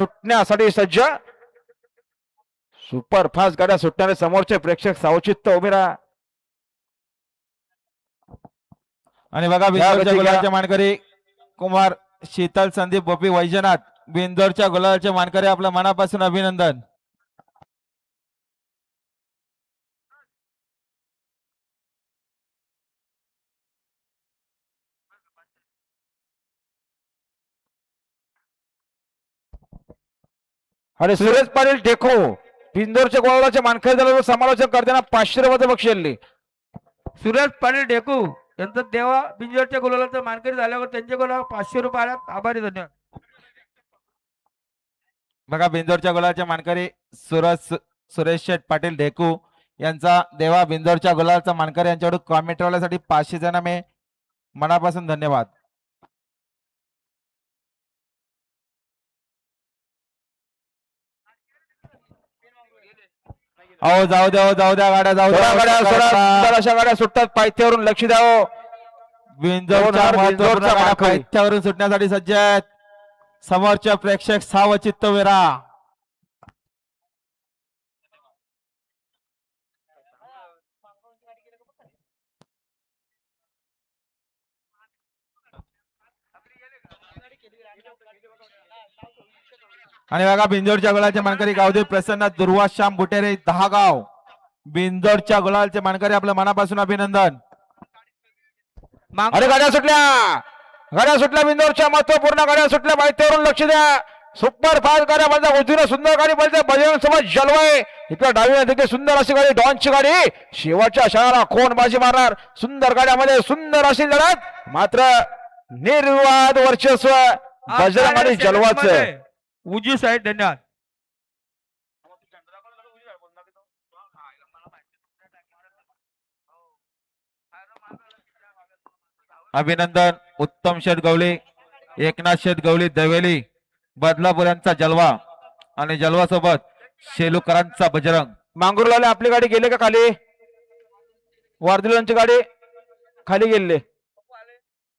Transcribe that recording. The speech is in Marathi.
सुटण्यासाठी सज्ज. सुपर फास्ट गाड्या सुटणारे समोरचे प्रेक्षक सावचित्त उभे राहा. आणि बघा बिंदोरच्या गुलालचे मानकरी कुमार शीतल संदीप गोपी वैजनाथ, बिंदोरच्या गुलालचे मानकरी आपल्या मनापासून अभिनंदन. आणि सुरेश पाटील टेको बिंदोरच्या गोळाचे मानकरी झाल्यावर समालोचन करताना 500 रुपयाचं बक्षीस दिले. सुरेश पाटील ढेकू यांचं देवा बिंजोरच्या गुलालाचं मानकरी झाल्यावर त्यांच्याकडून 500 रुपये आल्यात. आभारी, धन्यवाद. बघा बिंदोरच्या गुलालचे मानकरी सुरेश शेठ पाटील ढेकू यांचा देवा बिंदोरच्या गुलालचा मानकरी यांच्याकडून कॉमेंट वाल्यासाठी 500 जण मी मनापासून धन्यवाद. अहो जाऊ द्या गाड्या जाऊ द्या. अशा गाड्या सुटतात. पायथ्यावरून लक्ष द्यावं. बिंदोरच्या पायथ्यावरून सुटण्यासाठी सज्ज आहेत समोरच्या प्रेक्षक सावचित्त विरा. आणि बघा बिंदोरच्या गुलालचे मानकरी गावदेव प्रसन्न दुर्वा श्याम बुटेरे 10 गाव, बिंदोरच्या गुलालचे मानकरी आपल्या मनापासून अभिनंदन. अरे गाड्या सुटल्या बिंदोरच्या महत्वपूर्ण गाड्या सुटल्या. माहितीवरून लक्ष द्या. सुपर फास्ट गाड्या म्हणजे उजवीने सुंदर गाडी म्हणजे बजरंग समाज जलवाय. इकडे डावीने देखील सुंदर अशी गाडी डॉनची गाडी शेवटच्या क्षणाला कोण बाजी मारणार. सुंदर गाड्यामध्ये सुंदर अशी लढत, मात्र निर्विवाद वर्चस्व बजरंग आणि जलवाचं. उजी साहेब, धन्यवाद. अभिनंदन उत्तम शेठ गवळी, एकनाथ शेठ गवळी देवेली बदलापूर यांचा जलवा आणि जलवा सोबत शेलूकरांचा बजरंग. मांगुरलाले आपली गाडी गेले का खाली? वारदिलांची गाडी खाली गेले.